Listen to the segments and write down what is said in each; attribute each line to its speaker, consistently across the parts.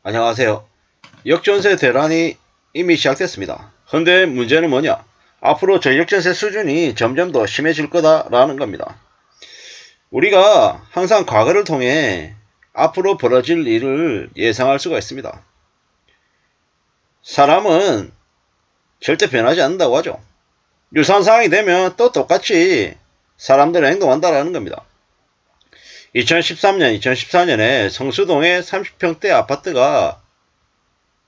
Speaker 1: 안녕하세요. 역전세 대란이 이미 시작됐습니다. 근데 문제는 뭐냐? 앞으로 전역전세 수준이 점점 더 심해질 거다라는 겁니다. 우리가 항상 과거를 통해 앞으로 벌어질 일을 예상할 수가 있습니다. 사람은 절대 변하지 않는다고 하죠. 유사한 상황이 되면 또 똑같이 사람들은 행동한다라는 겁니다. 2013년, 2014년에 성수동의 30평대 아파트가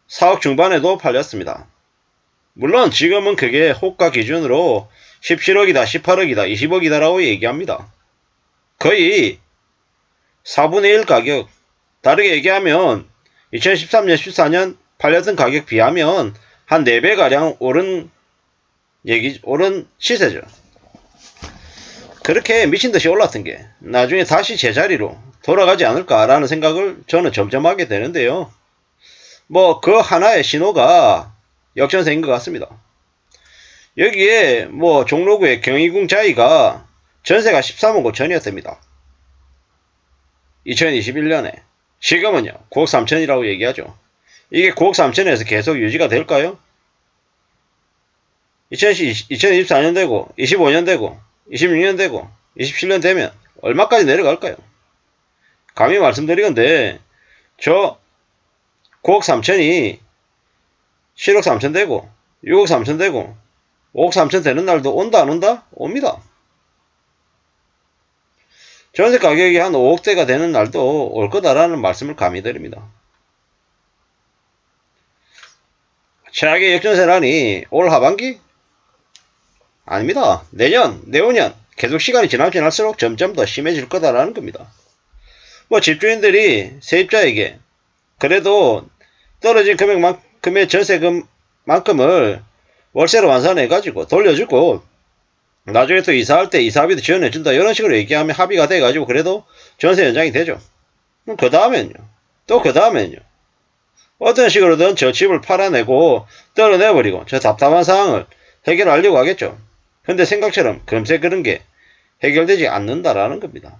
Speaker 1: 4억 중반에도 팔렸습니다. 물론 지금은 그게 호가 기준으로 17억이다, 18억이다, 20억이다 라고 얘기합니다. 거의 4분의 1 가격, 다르게 얘기하면 2013년, 14년 팔렸던 가격 비하면 한 4배가량 오른 시세죠. 그렇게 미친듯이 올랐던 게 나중에 다시 제자리로 돌아가지 않을까라는 생각을 저는 점점 하게 되는데요. 뭐 그 하나의 신호가 역전세인 것 같습니다. 여기에 뭐 종로구의 경희궁 자이가 전세가 13억 5천이었답니다. 2021년에. 지금은요 9억 3천이라고 얘기하죠. 이게 9억 3천에서 계속 유지가 될까요? 2024년 되고 25년 되고 26년 되고 27년 되면 얼마까지 내려갈까요? 감히 말씀드리건데 저 9억 3천이 7억 3천 되고 6억 3천 되고 5억 3천 되는 날도 온다 안 온다? 옵니다. 전세 가격이 한 5억대가 되는 날도 올 거다라는 말씀을 감히 드립니다. 최악의 역전세라니 올 하반기? 아닙니다. 내년, 내후년 계속 시간이 지날수록 점점 더 심해질 거다라는 겁니다. 뭐 집주인들이 세입자에게 그래도 떨어진 금액만큼의 전세금만큼을 월세로 완산해가지고 돌려주고 나중에 또 이사할 때 이사비도 지원해준다 이런 식으로 얘기하면 합의가 돼가지고 그래도 전세 연장이 되죠. 그 다음엔요. 또 그 다음엔요. 어떤 식으로든 저 집을 팔아내고 떨어내버리고 저 답답한 상황을 해결하려고 하겠죠. 근데 생각처럼 금세 그런 게 해결되지 않는다라는 겁니다.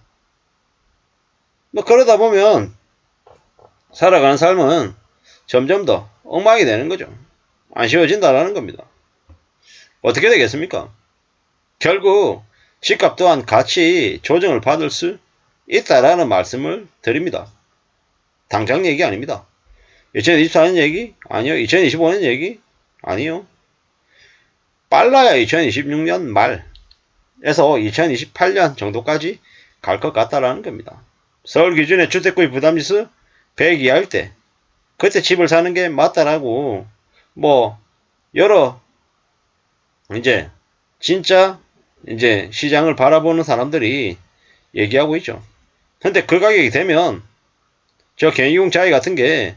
Speaker 1: 뭐 그러다 보면 살아가는 삶은 점점 더 엉망이 되는 거죠. 안 쉬워진다라는 겁니다. 어떻게 되겠습니까? 결국 집값 또한 같이 조정을 받을 수 있다라는 말씀을 드립니다. 당장 얘기 아닙니다. 2024년 얘기? 아니요. 2025년 얘기? 아니요. 빨라야 2026년 말에서 2028년 정도까지 갈 것 같다라는 겁니다. 서울 기준의 주택구입 부담지수 100 이하일 때 그때 집을 사는 게 맞다라고 뭐 여러 이제 진짜 이제 시장을 바라보는 사람들이 얘기하고 있죠. 근데 그 가격이 되면 저 경희궁 자이 같은 게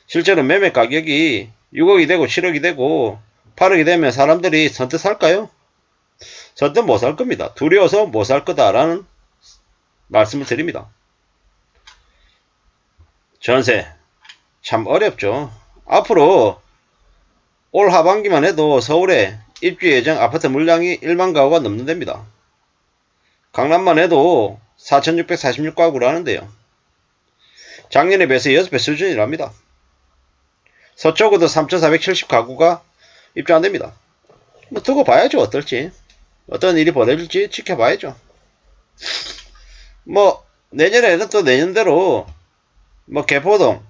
Speaker 1: 실제로 매매 가격이 6억이 되고 7억이 되고 8억이 되면 사람들이 선뜻 살까요? 선뜻 못 살 겁니다. 두려워서 못 살 거다라는 말씀을 드립니다. 전세 참 어렵죠. 앞으로 올 하반기만 해도 서울에 입주 예정 아파트 물량이 1만 가구가 넘는답니다. 강남만 해도 4,646가구라는데요. 작년에 비해서 6배 수준이랍니다. 서초구도 3,470가구가 입주 안됩니다. 뭐 두고 봐야죠. 어떨지. 어떤 일이 벌어질지 지켜봐야죠. 뭐 내년에는 또 내년대로 뭐 개포동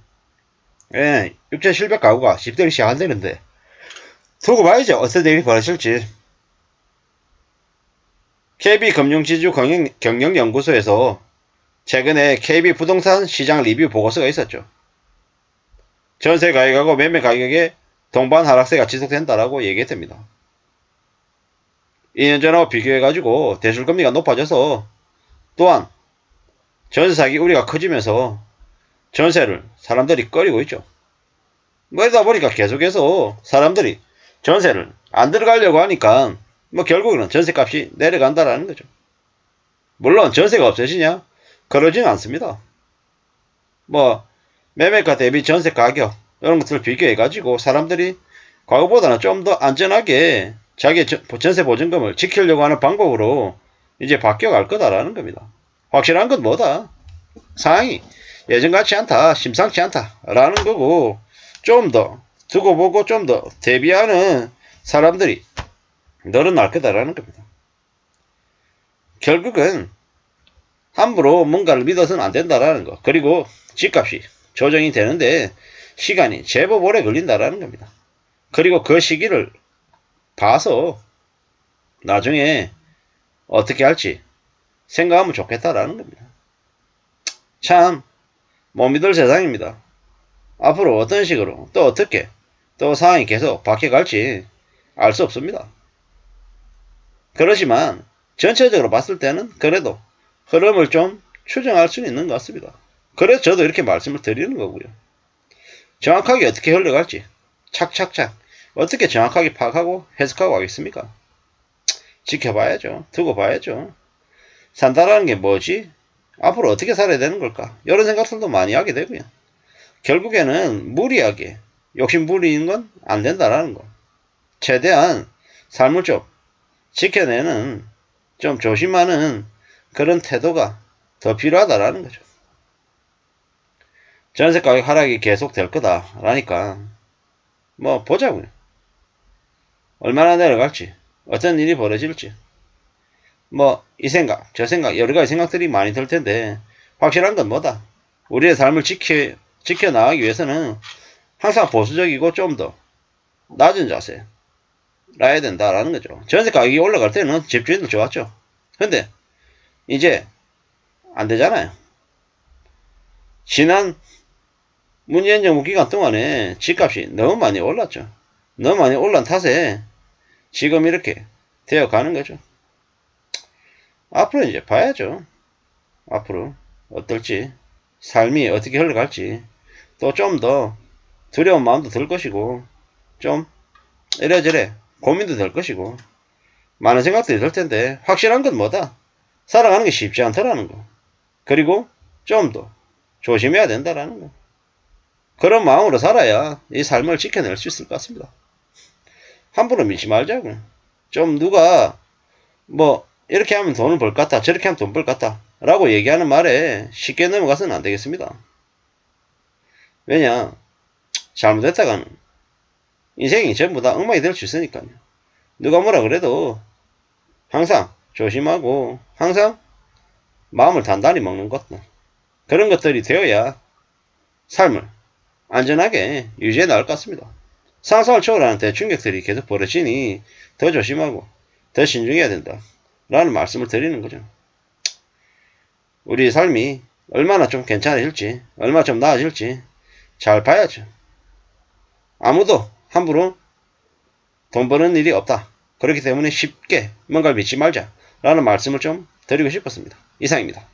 Speaker 1: 6,700가구가 집들이 시작한다는데 두고 봐야죠. 어떤 일이 벌어질지. KB금융지주 경영연구소에서 최근에 KB 부동산 시장 리뷰 보고서가 있었죠. 전세 가격하고 매매 가격의 동반 하락세가 지속된다라고 얘기했답니다. 2년 전하고 비교해가지고 대출금리가 높아져서 또한 전세 사기 우려가 커지면서 전세를 사람들이 꺼리고 있죠. 그러다 보니까 계속해서 사람들이 전세를 안 들어가려고 하니까 뭐 결국은 전세값이 내려간다라는 거죠. 물론 전세가 없어지냐? 그러진 않습니다. 뭐 매매가 대비 전세 가격 이런 것들을 비교해가지고 사람들이 과거보다는 좀 더 안전하게 자기 전세 보증금을 지키려고 하는 방법으로 이제 바뀌어갈 거다라는 겁니다. 확실한 건 뭐다? 상황이 예전 같지 않다, 심상치 않다 라는 거고, 좀 더 두고 보고 좀 더 대비하는 사람들이 늘어날 거다라는 겁니다. 결국은 함부로 뭔가를 믿어서는 안 된다라는 거. 그리고 집값이 조정이 되는데 시간이 제법 오래 걸린다라는 겁니다. 그리고 그 시기를 봐서 나중에 어떻게 할지 생각하면 좋겠다라는 겁니다. 참 못 믿을 세상입니다. 앞으로 어떤 식으로 또 어떻게 또 상황이 계속 바뀌어갈지 알 수 없습니다. 그렇지만 전체적으로 봤을 때는 그래도 흐름을 좀 추정할 수는 있는 것 같습니다. 그래서 저도 이렇게 말씀을 드리는 거고요. 정확하게 어떻게 흘러갈지 착착착 어떻게 정확하게 파악하고 해석하고 하겠습니까? 지켜봐야죠. 두고 봐야죠. 산다라는 게 뭐지? 앞으로 어떻게 살아야 되는 걸까? 이런 생각들도 많이 하게 되고요. 결국에는 무리하게 욕심 부리는 건 안 된다라는 거. 최대한 삶을 좀 지켜내는 좀 조심하는 그런 태도가 더 필요하다라는 거죠. 전세 가격 하락이 계속 될 거다라니까 뭐 보자고요. 얼마나 내려갈지 어떤 일이 벌어질지 뭐 이 생각 저 생각 여러가지 생각들이 많이 들 텐데 확실한 건 뭐다? 우리의 삶을 지켜나가기 위해서는 항상 보수적이고 좀 더 낮은 자세 라야 된다라는 거죠. 전세 가격이 올라갈 때는 집주인들 좋았죠. 근데 이제 안 되잖아요. 지난 문재인 정부 기간 동안에 집값이 너무 많이 올랐죠. 너무 많이 올란 탓에 지금 이렇게 되어 가는 거죠. 앞으로 이제 봐야죠. 앞으로 어떨지 삶이 어떻게 흘러갈지 또 좀 더 두려운 마음도 들 것이고 좀 이래저래 고민도 될 것이고 많은 생각들이 들 텐데 확실한 건 뭐다? 살아가는 게 쉽지 않다라는 거. 그리고 좀 더 조심해야 된다라는 거. 그런 마음으로 살아야 이 삶을 지켜낼 수 있을 것 같습니다. 함부로 믿지 말자고. 좀 누가 뭐 이렇게 하면 돈을 벌 것 같다 저렇게 하면 돈 벌 것 같다 라고 얘기하는 말에 쉽게 넘어가서는 안 되겠습니다. 왜냐 잘못했다가는 인생이 전부 다 엉망이 될 수 있으니까요. 누가 뭐라 그래도 항상 조심하고 항상 마음을 단단히 먹는 것들 그런 것들이 되어야 삶을 안전하게 유지해 나갈 것 같습니다. 상상을 초월하는 대충격들이 계속 벌어지니 더 조심하고 더 신중해야 된다 라는 말씀을 드리는 거죠. 우리 삶이 얼마나 좀 괜찮아질지 얼마나 좀 나아질지 잘 봐야죠. 아무도 함부로 돈 버는 일이 없다. 그렇기 때문에 쉽게 뭔가를 믿지 말자 라는 말씀을 좀 드리고 싶었습니다. 이상입니다.